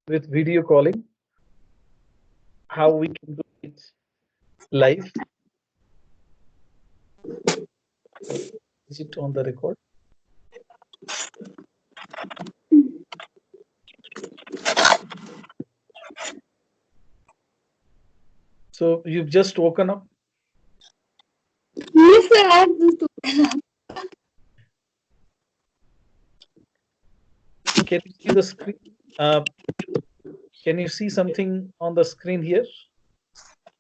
with video calling, how we can do it live. Is it on the record? So you've just woken up? Yes, sir, I have just woken up. Can you see the screen? Can you see something on the screen here?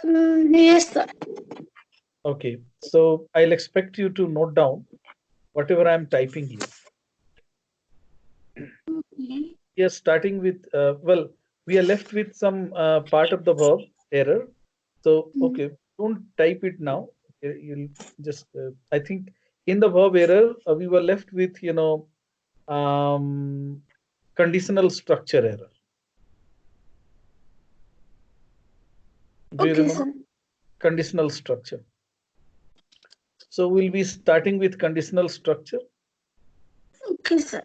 Yes, sir. Okay, so I'll expect you to note down whatever I'm typing here. Okay. We are starting with, well, we are left with some part of the verb error. So, okay, don't type it now. You'll just, I think in the verb error, we were left with, conditional structure error. Do you Okay, remember sir. conditional structure? So we'll be starting with conditional structure. Okay, sir.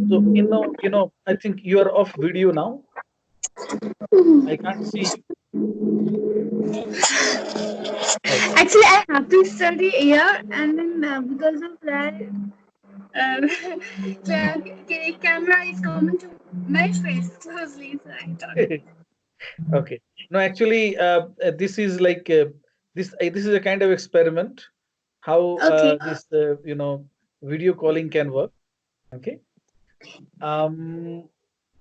So, I think you are off video now. I can't see you. Okay. Actually, I have to study here, and then because of that, the camera is coming to my face closely, so I thought. Okay. No, actually, this is like this is a kind of experiment how Okay. this video calling can work. Okay. Um,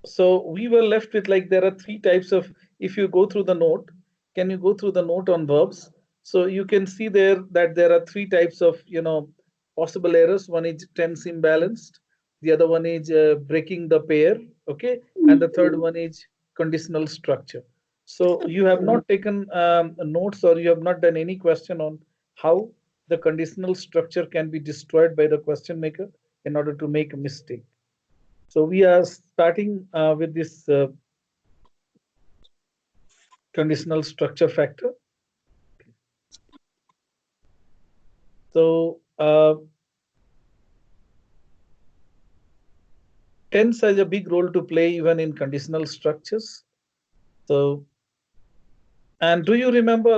so we were left with like there are three types of. If you go through the note, can you go through the note on verbs? So you can see there that there are three types of possible errors. One is tense imbalanced. The other one is breaking the pair. Okay, and the third one is conditional structure. So you have not taken notes or you have not done any question on how the conditional structure can be destroyed by the question maker in order to make a mistake. So we are starting with this conditional structure factor. So tense has a big role to play even in conditional structures. So, and do you remember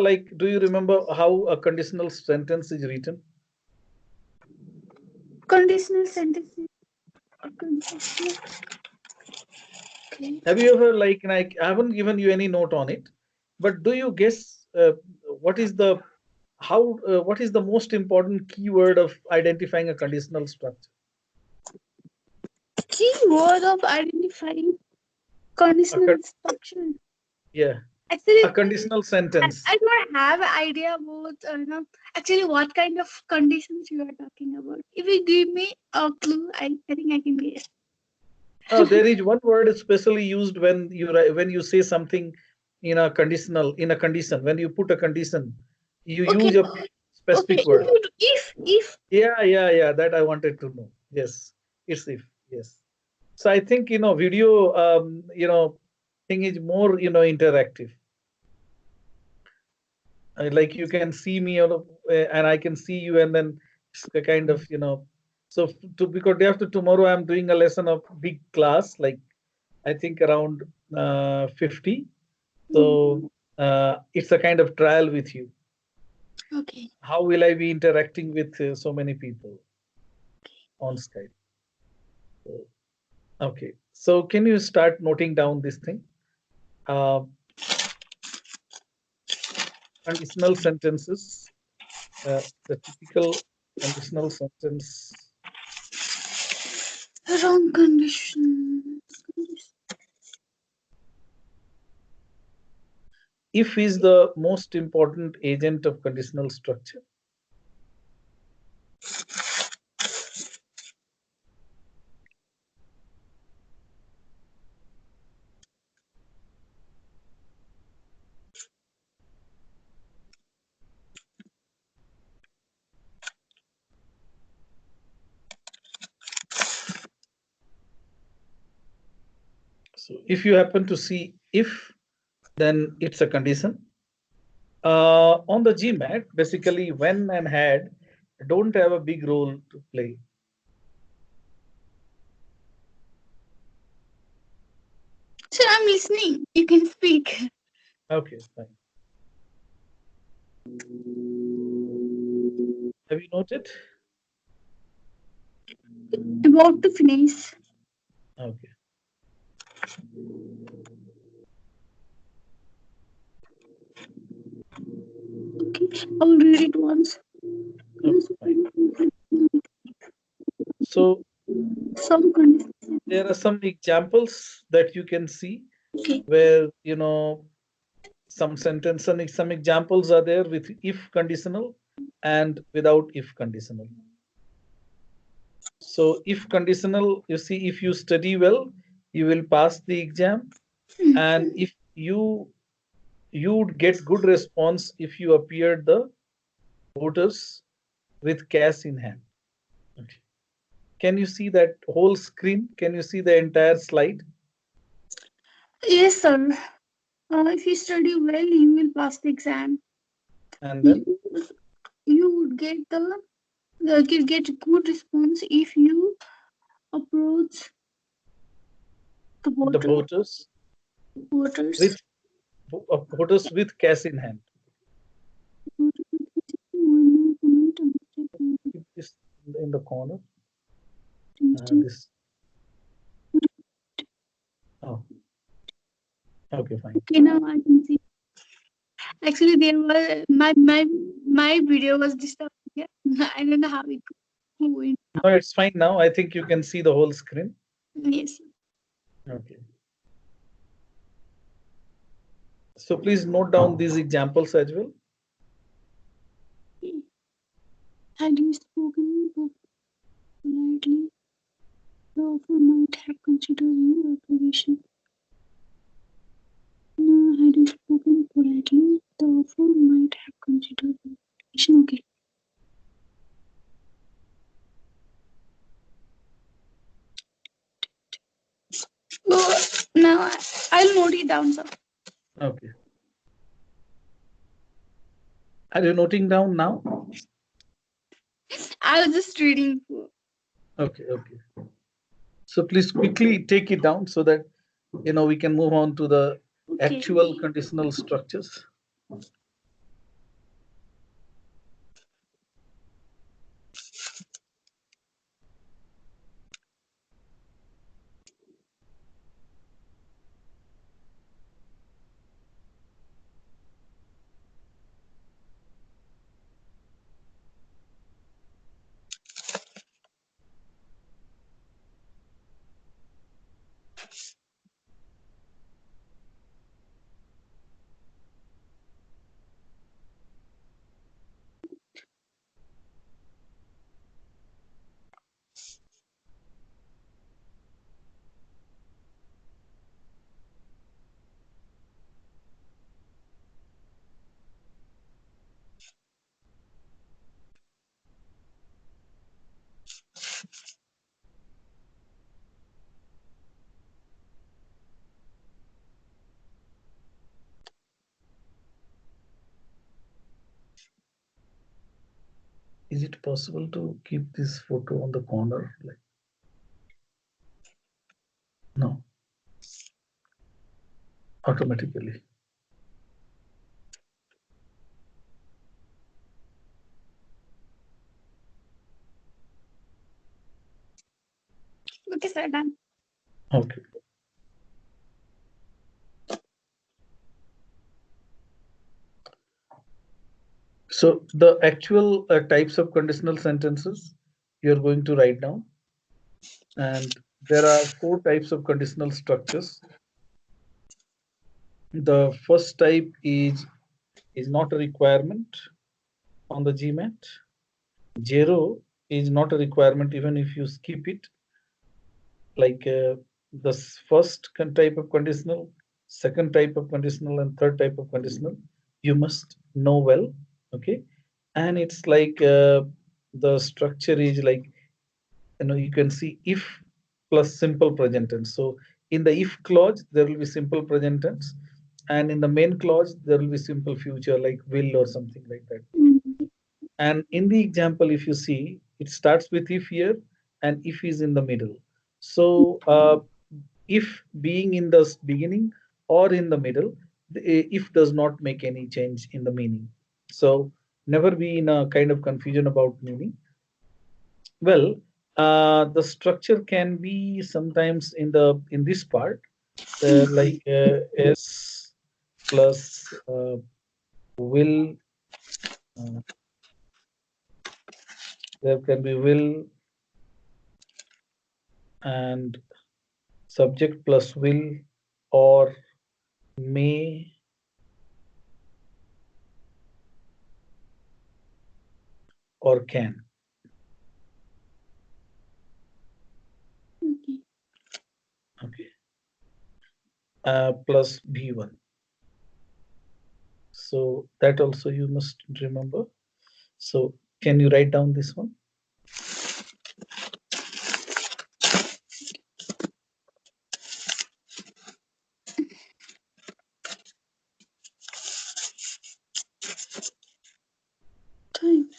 how a conditional sentence is written? Conditional sentences. Conditional. Okay. Have you ever like I haven't given you any note on it, but do you guess what is the what is the most important keyword of identifying a conditional structure? Key word of identifying A, conditional structure. yeah, Actually, a conditional sentence. I don't have an idea about actually what kind of conditions you are talking about. If you give me a clue, I think I can guess. There is one word especially used when you say something in a condition. When you put a condition, you Okay, use a okay. specific word. If Yeah. That I wanted to know. Yes, it's if. Yes. So I think video thing is more interactive. Like you can see me and I can see you, and then it's a kind of So because day after tomorrow I'm doing a lesson of big class, like I think around 50. So it's a kind of trial with you. okay, How will I be interacting with so many people on Skype? So, okay. So can you start noting down this thing? Uh, Conditional sentences. The typical conditional sentence. wrong conditions. If is the most important agent of conditional structure. So if you happen to see if, then it's a condition. On the GMAT, basically when and had don't have a big role to play. Sir, I'm listening. You can speak. Okay, fine. Have you noted? About to finish. Okay. Okay, I'll read it once. Okay, fine. So Some conditions. there are some examples that you can see Okay. where, some sentence and some examples are there with if conditional and without if conditional. So if conditional, you see, if you study well, you will pass the exam. And if you would get good response if you appeared the voters with cash in hand. Okay. Can you see that whole screen? Can you see the entire slide? Yes, sir. If you study well, you will pass the exam. And then You, you would get good response if you approach the the voters. with voters with cash in hand. Keep this in the corner. This. Oh, okay, fine. Okay, now I can see. Actually, there was my video was disturbed. Yeah. I don't know how it went. No, it's fine now. I think you can see the whole screen. Yes. Okay. So please note down these examples as well. Had you spoken politely, the offer might have considered your application. No, had you spoken politely, the offer might have considered your application. Okay. Now I'll note it down, sir. Okay. Are you noting down now? I was just reading. Okay, okay. So please quickly take it down so that we can move on to the Okay. actual conditional structures. Is it possible to keep this photo on the corner? No, automatically. Okay, sir, done. Okay. So the actual types of conditional sentences you're going to write down. And there are 4 types of conditional structures. The first type is not a requirement on the GMAT. 0 is not a requirement even if you skip it. Like the first type of conditional, second type of conditional, and third type of conditional, you must know well. Okay. And it's like the structure is like, you can see if plus simple present tense. So In the if clause, there will be simple present tense, and in the main clause, there will be simple future like will or something like that. Mm-hmm. And in the example, if you see, it starts with if here, and if is in the middle. So if being in the beginning or in the middle, the if does not make any change in the meaning. So never be in a kind of confusion about meaning. Well, the structure can be sometimes in this part, like s plus will. Uh, there can be will and subject plus will, or may, or can. Okay. Okay. Plus b1. So that also you must remember. So can you write down this one? Time.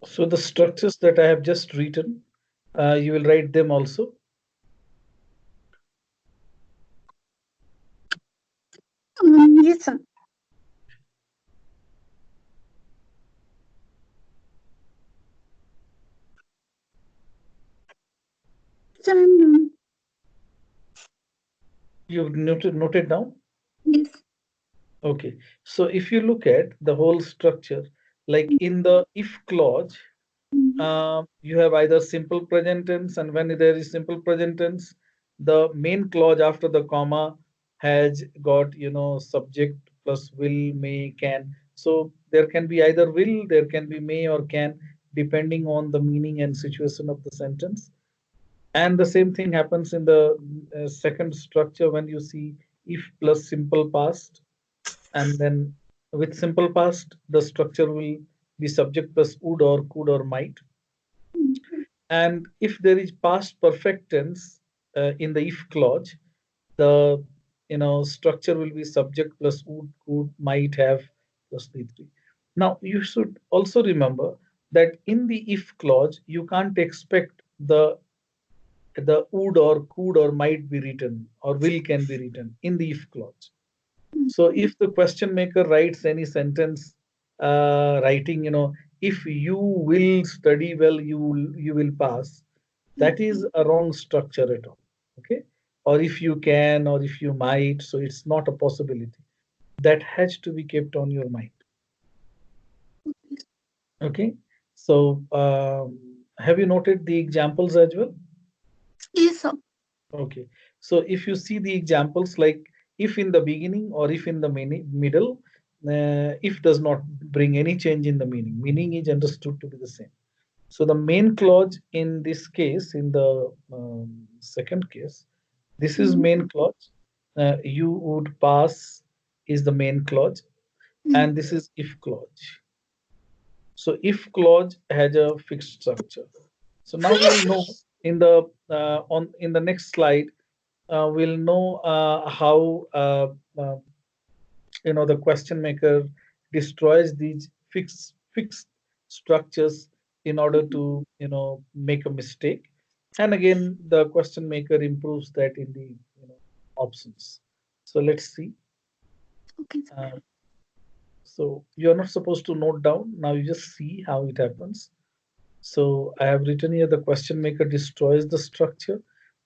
So the structures that I have just written, you will write them also. Yes, sir. Sir, I'm doing. You've noted down? Yes. Okay. So if you look at the whole structure, like in the if clause, Mm-hmm. you have either simple present tense, and when there is simple present tense, the main clause after the comma has got, subject plus will, may, can. So there can be either will, there can be may or can, depending on the meaning and situation of the sentence. And the same thing happens in the second structure when you see if plus simple past, and then with simple past, the structure will be subject plus would or could or might. And if there is past perfect tense in the if clause, the structure will be subject plus would, could, might have plus V3. Now you should also remember that in the if clause you can't expect the would or could or might be written or will can be written in the if clause. So if the question maker writes any sentence, writing, if you will study well, you will pass. That is a wrong structure at all. Okay, or if you can, or if you might. So it's not a possibility. That has to be kept on your mind. Okay. So have you noted the examples as well? Yes, sir. Okay. So if you see the examples like if in the beginning or if in the middle, if does not bring any change in the meaning. Meaning is understood to be the same. So the main clause in this case, in the second case, this is Mm, main clause. You would pass is the main clause, mm, and this is if clause. So if clause has a fixed structure. So now we'll know in the on in the next slide we'll know how the question maker destroys these fixed structures in order to make a mistake, and again the question maker improves that in the options. So let's see. okay, sir. uh, so you're not supposed to note down, now you just see how it happens. So I have written here the question maker destroys the structure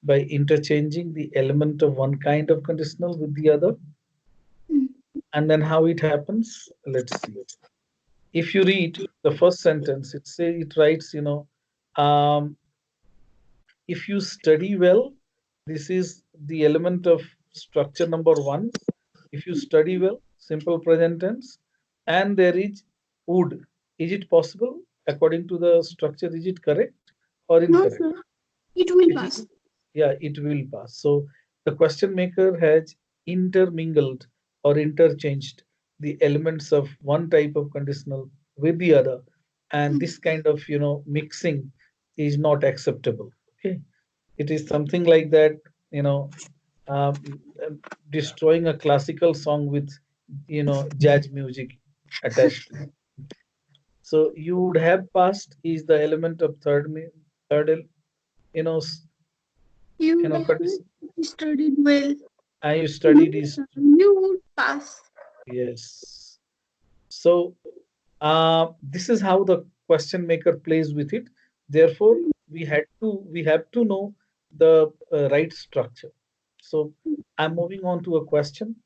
by interchanging the element of one kind of conditional with the other. Mm, And then how it happens, let's see. If you read the first sentence, it writes, um, if you study well, this is the element of structure number one. If you study well, simple present tense, and there is would. Is it possible according to the structure? Is it correct or no, incorrect? sir. It will It pass. is, yeah, it will pass. So the question maker has intermingled or interchanged the elements of one type of conditional with the other, and Mm, this kind of mixing is not acceptable. Okay, it is something like that, you know, destroying a classical song with jazz music attached to it. So you would have passed is the element of third, you know, you condition. studied well. And you studied No, is sir. You would pass. yes. So this is how the question maker plays with it. Therefore, we have to know the right structure. So I'm moving on to a question.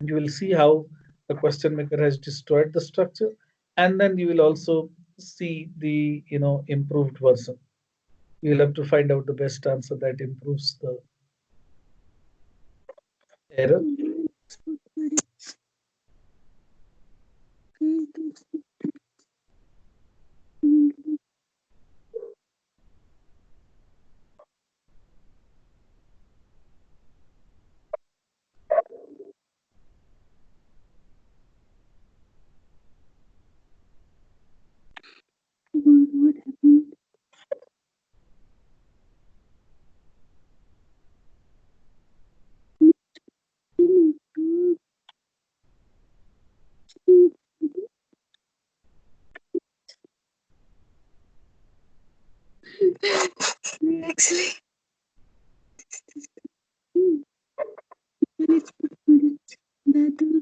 You will see how the question maker has destroyed the structure, and then you will also see the improved version. You will have to find out the best answer that improves the error. What happened? Actually, it's that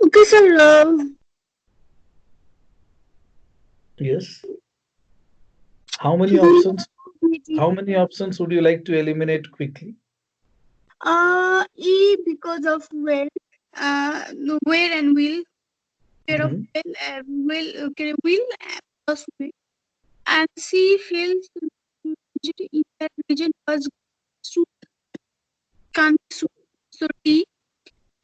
okay, sir. Yes. How many Will options? you How many options would you like to eliminate quickly? E because of well. where and will. Pair of Mhm. will plus will. And C fails in that region was suit can't suit. So D You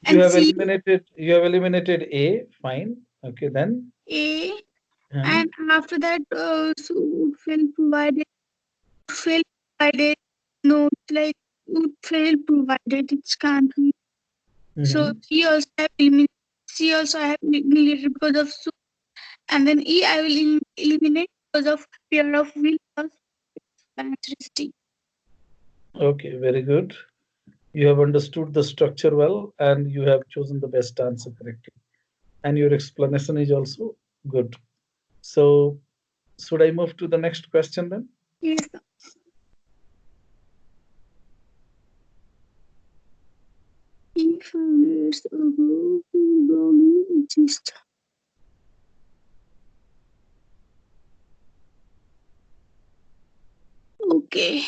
and have C eliminated. You have eliminated A. Fine. Okay. Then. A, Uh-huh. and after that so fail provided fail provided no like fail provided it can't be. So Mhm. C also have eliminated because of so, and then E I will eliminate because of pair of will plus answer is D. Okay. Very good. You have understood the structure well, and you have chosen the best answer correctly. And your explanation is also good. So, should I move to the next question then? Yes. If it's just okay.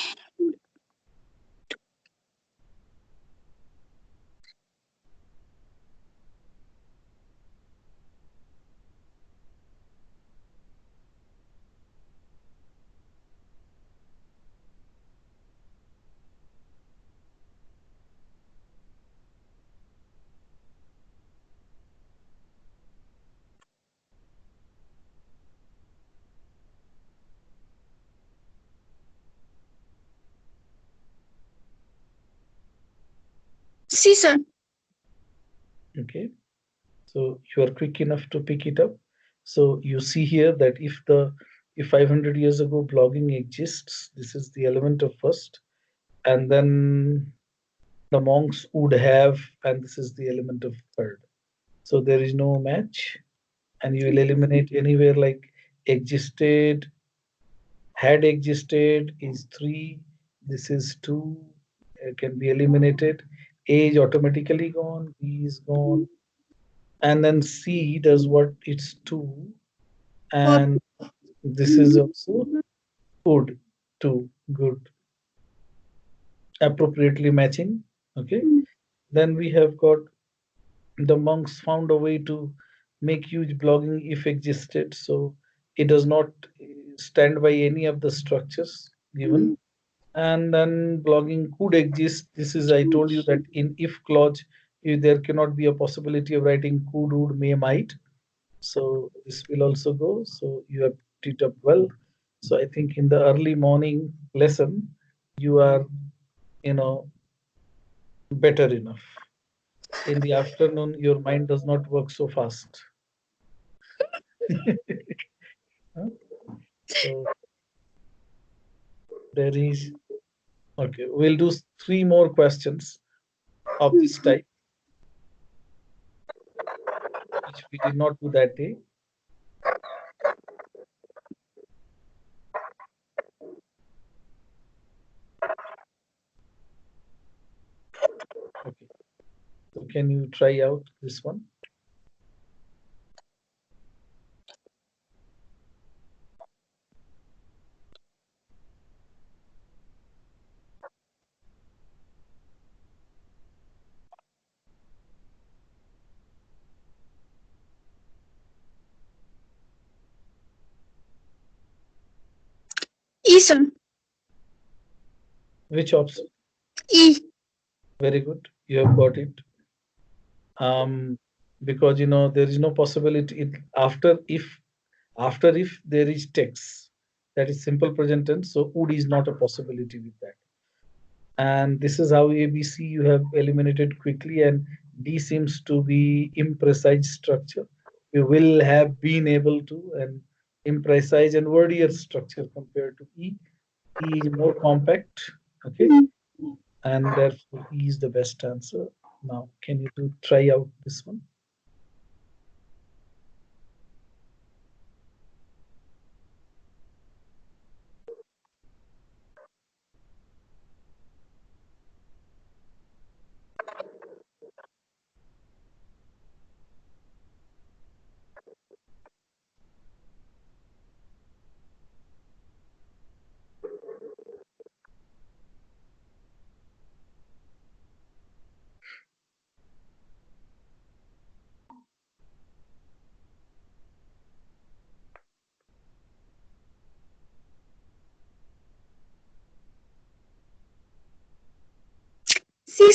See, sir. Okay. So you are quick enough to pick it up. So you see here that if 500 years ago blogging exists, this is the element of first, and then the monks would have, and this is the element of third. So there is no match, and you will eliminate anywhere like existed, had existed is three. This is two, can be eliminated. Age automatically gone, B is gone, and then C does what? It's two, What? and this is also good, two, good, appropriately matching. Okay, then we have got the monks found a way to make huge blogging if existed, so it does not stand by any of the structures given. And then blogging could exist. This is, I told you that in if clause, there cannot be a possibility of writing could, would, may, might. So this will also go. So you have picked it up well. So I think in the early morning lesson, you are, you know, better enough. In the afternoon, your mind does not work so fast. Huh? So there is, okay, we'll do three more questions of this type, which we did not do that day. Okay, so can you try out this one? E, sir. Which option? E. Very good. You have got it. Because there is no possibility after if there is text, that is simple present tense, so would is not a possibility with that. And this is how ABC you have eliminated quickly, and D seems to be imprecise structure. You will have been able to, and imprecise and wordier structure compared to E. E is more compact, okay, and therefore E is the best answer. Now, can you try out this one?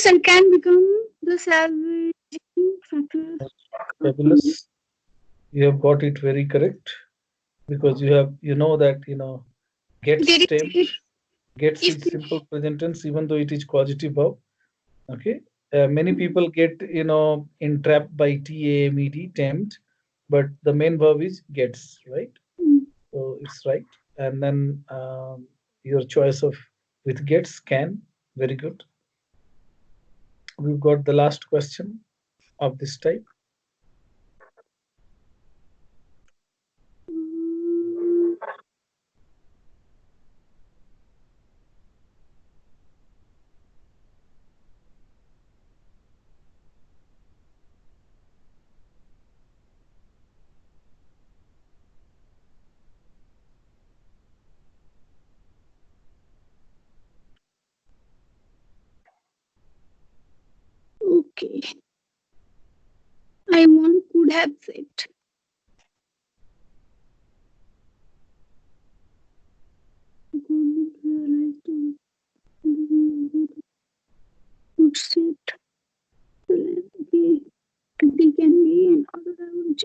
and can become the salvaging factor. Fabulous. You have got it very correct because you know that gets There is stem, gets if is simple present tense even though it is causative verb. Okay. Many people get entrapped by TAMED, tempt, but the main verb is gets, right? So it's right. And then your choice of with gets can, very good. We've got the last question of this type. okay, I want could have said. Government realized could sit the land okay. They can be and other language.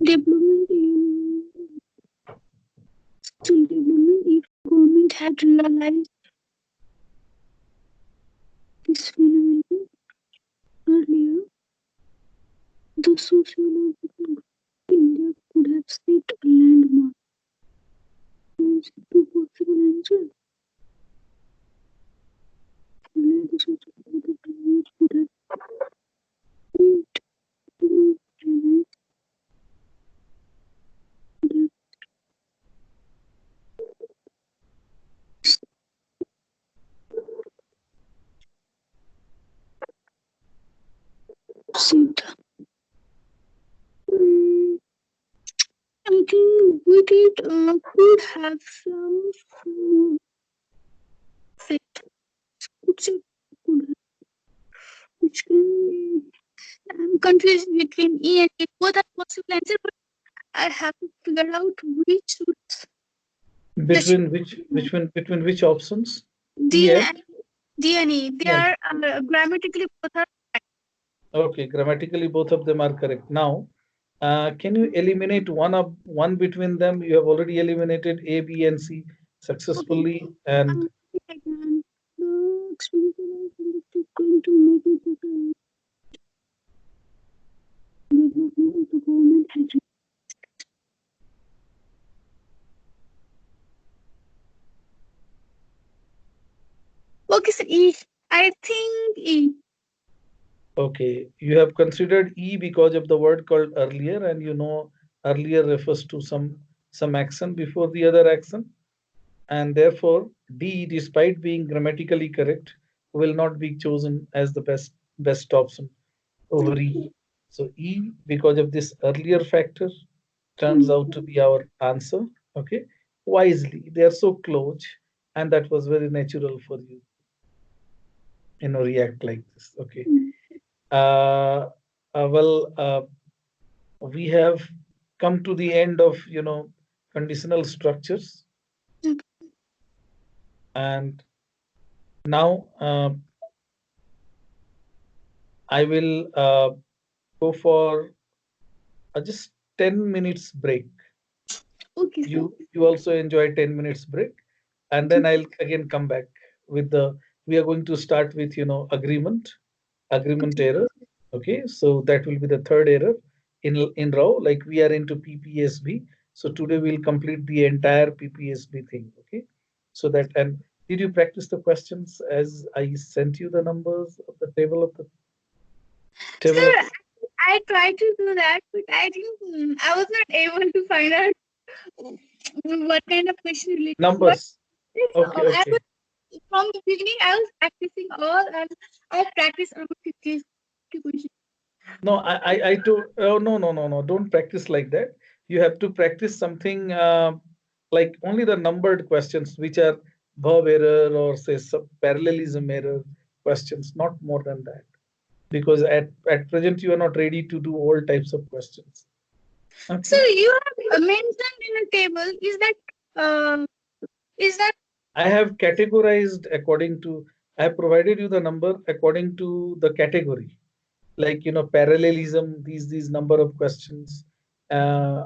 Development in skill development if government had realized this phenomenon earlier, the sociological India could have set a landmark. There's two possible answers. Earlier, the sociological India could have set to realize could have said. Mm, I think we did could have some set could say could have, which can be. I'm confused between E and A. Both are possible answers, but I have to figure out which suits the Between which options? E D and and D and E. They E and are grammatically both are okay, grammatically both of them are correct. Now, can you eliminate one between them? You have already eliminated A, B, and C okay. successfully, and I can. The experimental is going to make it better. Development of the government has. Okay, so E. I think E. okay, you have considered E because of the word called earlier, and earlier refers to some action before the other action, and therefore D, despite being grammatically correct, will not be chosen as the best option over E. So E, because of this earlier factor, turns out to be our answer. Okay, wisely. They are so close, and that was very natural for you. React like this. Okay. Uh, well, we have come to the end of conditional structures, and now I will go for just 10 minutes break. Okay, sir. You also enjoy 10 minutes break, and then I'll again come back with the we are going to start with agreement error. Okay, so that will be the third error in row, like we are into PPSB. So today we'll complete the entire PPSB thing. Okay, so that, and did you practice the questions as I sent you the numbers of the table of Sir, I tried to do that, but I think I was not able to find out what kind of question related. But numbers? Okay, I okay. was from the beginning. I was practicing all, and I practiced around 50 questions. No, I do. Oh, no, no, no, no. Don't practice like that. You have to practice something like only the numbered questions, which are verb error or say parallelism error questions, not more than that. Because at present you are not ready to do all types of questions. So Okay. you have mentioned in a table, uh, is that I have categorized according to, I have provided you the number according to the category. Like, parallelism, these number of questions,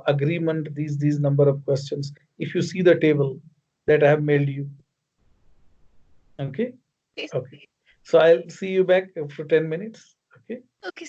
agreement, these number of questions. If you see the table that I have mailed you. Okay. okay? Okay. So I'll see you back after 10 minutes. Okay. Okay.